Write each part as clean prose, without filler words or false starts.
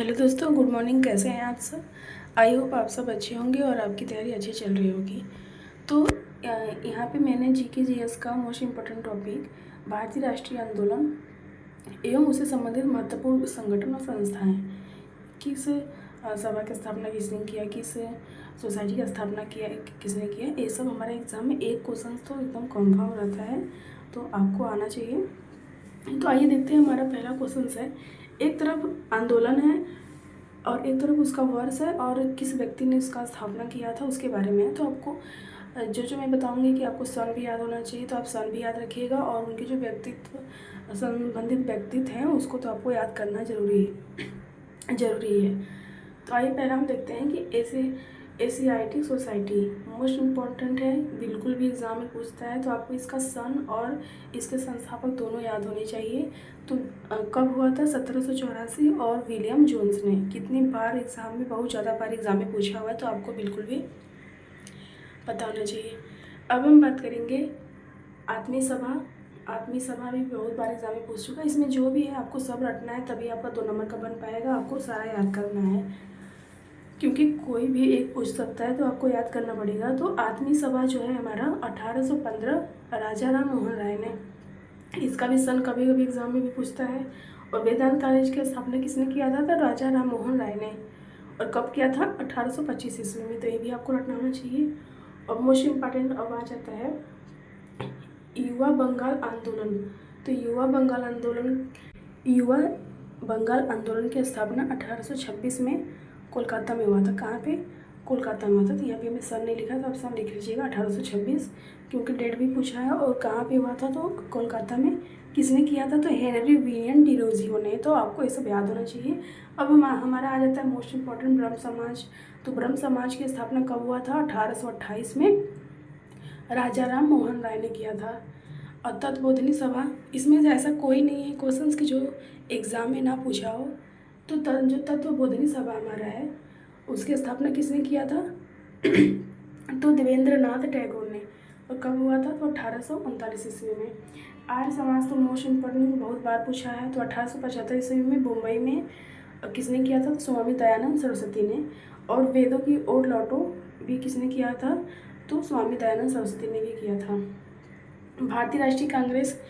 Hello दोस्तों, good morning. कैसे हैं आप सब? आई होप आप सब अच्छे होंगे और आपकी तैयारी अच्छी चल रही होगी। तो यहाँ पे मैंने जीके जीएस का मोस्ट इम्पोर्टेंट टॉपिक भारतीय राष्ट्रीय आंदोलन एवं उससे संबंधित महत्वपूर्ण संगठन और संस्थाएं, किस सभा की स्थापना किसने किया, किस सोसाइटी की स्थापना किया किसने किया, ये सब हमारे एग्जाम में एक क्वेश्चन तो एकदम कन्फर्म रहता है, तो आपको आना चाहिए। तो आइए देखते हैं, हमारा पहला क्वेश्चन है। एक तरफ आंदोलन है और एक तरफ उसका वर्ष है और किस व्यक्ति ने उसका स्थापना किया था उसके बारे में है। तो आपको जो मैं बताऊंगी कि आपको सन भी याद होना चाहिए, तो आप सन भी याद रखिएगा और उनके जो व्यक्तित्व संबंधित व्यक्तित्व हैं उसको तो आपको याद करना ज़रूरी है। तो आइए पहले हम देखते हैं कि एशियाटिक सोसाइटी मोस्ट इम्पॉर्टेंट है, बिल्कुल भी एग्ज़ाम में पूछता है, तो आपको इसका सन और इसके संस्थापक दोनों याद होने चाहिए। तो कब हुआ था? 1784। और विलियम जोन्स ने। कितनी बार एग्ज़ाम में, बहुत ज़्यादा बार एग्ज़ाम में पूछा हुआ है, तो आपको बिल्कुल भी पता होना चाहिए। अब हम बात करेंगे आत्मीय सभा। आत्मीय सभा भी बहुत बार एग्जाम में पूछ चुका है। इसमें जो भी है आपको सब रटना है, तभी आपका 2 नंबर का बन पाएगा। आपको सारा याद करना है, क्योंकि कोई भी एक पूछ सकता है, तो आपको याद करना पड़ेगा। तो आत्मीय सभा जो है हमारा 1815 राजा राम मोहन राय ने। इसका भी सन कभी कभी एग्जाम में भी पूछता है। और वेदांत कॉलेज की स्थापना किसने किया था? तो राजा राम मोहन राय ने। और कब किया था? 1825 ईस्वी में। तो ये भी आपको रटना होना चाहिए। और मोस्ट इम्पॉर्टेंट अब आ जाता है युवा बंगाल आंदोलन। तो युवा बंगाल आंदोलन की स्थापना 1826 में कोलकाता में हुआ था। कहाँ पे? कोलकाता में हुआ था। तो यहाँ पे हमें सन नहीं लिखा, तो आप सन लिख लीजिएगा 1826, क्योंकि डेट भी पूछा है। और कहाँ पे हुआ था? तो कोलकाता में। किसने किया था? तो हेनरी विलियम डिरोजियो ने। तो आपको ये सब याद होना चाहिए। अब हमारा आ जाता है मोस्ट इम्पॉर्टेंट ब्रह्म समाज। तो ब्रह्म समाज की स्थापना कब हुआ था? 1828 में राजा राम मोहन राय ने किया था। और तत्वबोधिनी सभा, इसमें ऐसा कोई नहीं है क्वेश्चंस की जो एग्ज़ाम में ना पूछा हो। तो जो तत्वबोधिनी सभा हमारा है, उसकी स्थापना किसने किया था? तो देवेंद्रनाथ टैगोर ने। और कब हुआ था? तो 1839 ईस्वी में। आर्य समाज तो मोस्ट इम्पोर्टेंट, बहुत बार पूछा है। तो 1875 ईस्वी में मुंबई में किसने किया था? तो स्वामी दयानंद सरस्वती ने। और वेदों की ओर लौटो भी किसने किया था? तो स्वामी दयानंद सरस्वती ने भी किया था। भारतीय राष्ट्रीय कांग्रेस,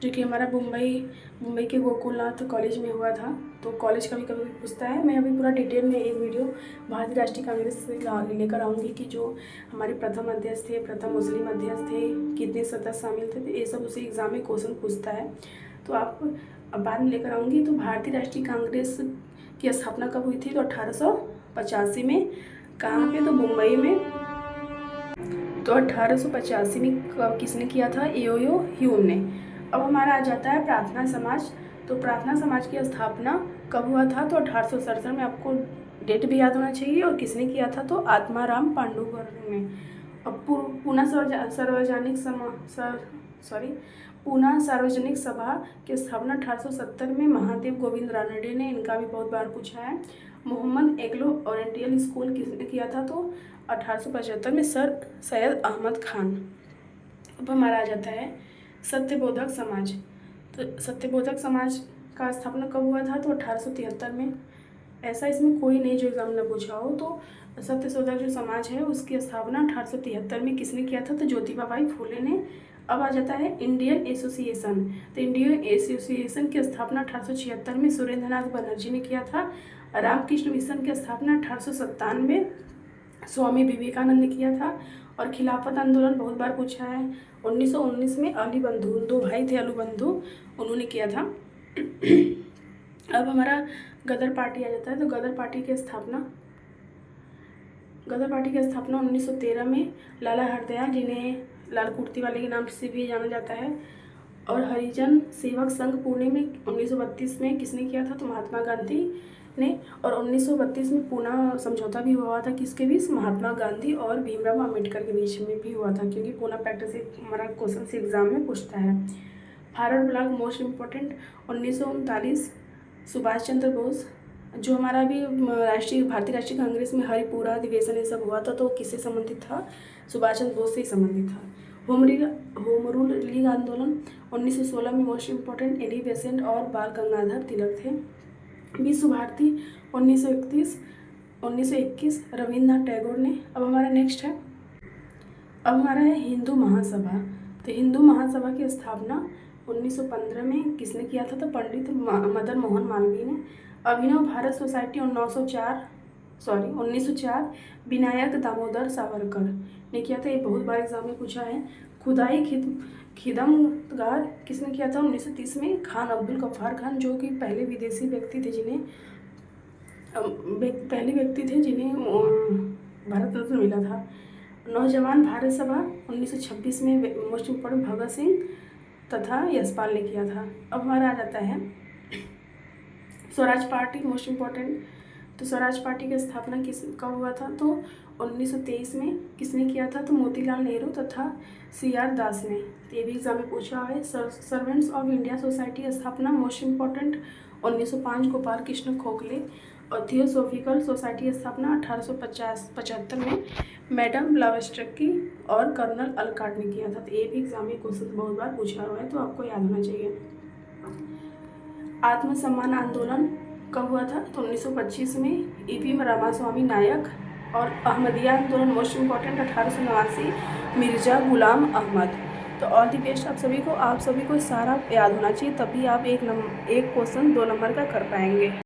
जो कि हमारा मुंबई के गोकुलनाथ कॉलेज में हुआ था। तो कॉलेज का भी कभी पूछता है। मैं अभी पूरा डिटेल में एक वीडियो भारतीय राष्ट्रीय कांग्रेस से लेकर आऊँगी कि जो हमारे प्रथम अध्यक्ष थे, प्रथम मुस्लिम अध्यक्ष थे, कितने सदस्य शामिल थे, तो ये सब उसे एग्जाम में क्वेश्चन पूछता है। तो आप बाद में लेकर आऊँगी। तो भारतीय राष्ट्रीय कांग्रेस की स्थापना कब हुई थी? तो 1885 में। कहाँ पे? तो मुंबई में। तो 1885 में किसने किया था? एओयो ह्यूम ने। अब हमारा आ जाता है प्रार्थना समाज। तो प्रार्थना समाज की स्थापना कब हुआ था? तो 1867 में। आपको डेट भी याद होना चाहिए। और किसने किया था? तो आत्माराम पांडुगर ने। अब पूना सार्वजनिक सभा की स्थापना 1870 में महादेव गोविंद रानडे ने। इनका भी बहुत बार पूछा है। मोहम्मद एग्लो ओरिएंटल स्कूल किसने किया था? तो 1875 में सर सैयद अहमद खान। अब हमारा आ जाता है सत्यबोधक समाज। तो सत्यबोधक समाज का स्थापना कब हुआ था? तो 1873 में। ऐसा इसमें कोई नहीं जो एग्जाम ने पूछा हो। तो सत्यशोधक जो समाज है उसकी स्थापना 1873 में किसने किया था? तो ज्योतिबा बाई फूले ने। अब आ जाता है इंडियन एसोसिएशन। तो इंडियन एसोसिएशन की स्थापना 1876 में सुरेंद्रनाथ बनर्जी ने किया था। रामकृष्ण मिशन की स्थापना 1897 में स्वामी विवेकानंद ने किया था। और खिलाफत आंदोलन बहुत बार पूछा है। 1919 में अली बंधु, दो भाई थे अली बंधु, उन्होंने किया था। अब हमारा गदर पार्टी आ जाता है। तो गदर पार्टी की स्थापना 1913 में लाला हरदयाल, जिन्हें लाल कुर्ती वाले के नाम से भी जाना जाता है, और हरिजन सेवक संघ पुणे में 1932 में किसने किया था? तो महात्मा गांधी ने। और 1932 में पूना समझौता भी हुआ था। किसके बीच? महात्मा गांधी और भीमराव अम्बेडकर के बीच में भी हुआ था, क्योंकि पूना पैक्ट से हमारा क्वेश्चन से एग्जाम में पूछता है। Forward block most important 1939 Subhash Chandra Bose. जो हमारा भी भारतीय राष्ट्रीय कांग्रेस में हरिपुरा अधिवेशन ये सब हुआ था, तो किससे संबंधित था? सुभाष चंद्र बोस से ही संबंधित था। होम रूल लीग आंदोलन 1916 में मोस्ट इम्पोर्टेंट एनी बेसेंट और बाल गंगाधर तिलक थे। विश्व भारती 1921 रविन्द्रनाथ टैगोर ने। अब हमारा नेक्स्ट है, अब हमारा है हिंदू महासभा। तो हिंदू महासभा की स्थापना 1915 में किसने किया था? तो पंडित मदन मोहन मालवीय ने। अभिनव भारत सोसाइटी 1904 विनायक दामोदर सावरकर ने किया था। ये बहुत बार एग्जाम में पूछा है। खुदाई खिदमगार किसने किया था? 1930 में खान अब्दुल गफ्फार खान, जो कि पहले विदेशी व्यक्ति थे जिन्हें भारत रत्न मिला था। नौजवान भारत सभा 1926 में मोस्ट इम्पोर्टेंट भगत सिंह तथा यशपाल ने किया था। अब हमारा आ जाता है स्वराज पार्टी, मोस्ट इम्पोर्टेंट। तो स्वराज पार्टी की स्थापना कब हुआ था? तो 1923 में किसने किया था? तो मोतीलाल नेहरू तथा CR दास ने। तो ये भी एग्जाम में पूछा है। सर्वेंट्स ऑफ इंडिया सोसाइटी की स्थापना मोस्ट इम्पोर्टेंट 1905 गोपाल कृष्ण खोखले। और थियोसॉफिकल सोसाइटी की स्थापना 1875 में मैडम ब्लावेस्टकी और कर्नल अलकाट ने किया था। तो ये भी एग्जाम में क्वेश्चन बहुत बार पूछा हुआ है, तो आपको याद होना चाहिए। आत्मसम्मान आंदोलन कब हुआ था? तो 1925 में EP रामास्वामी नायक। और अहमदिया आंदोलन मोस्ट इम्पॉर्टेंट 1889 मिर्जा गुलाम अहमद। तो ऑल दी बेस्ट आप सभी को सारा याद होना चाहिए, तभी आप एक क्वेश्चन 2 नंबर का कर पाएंगे।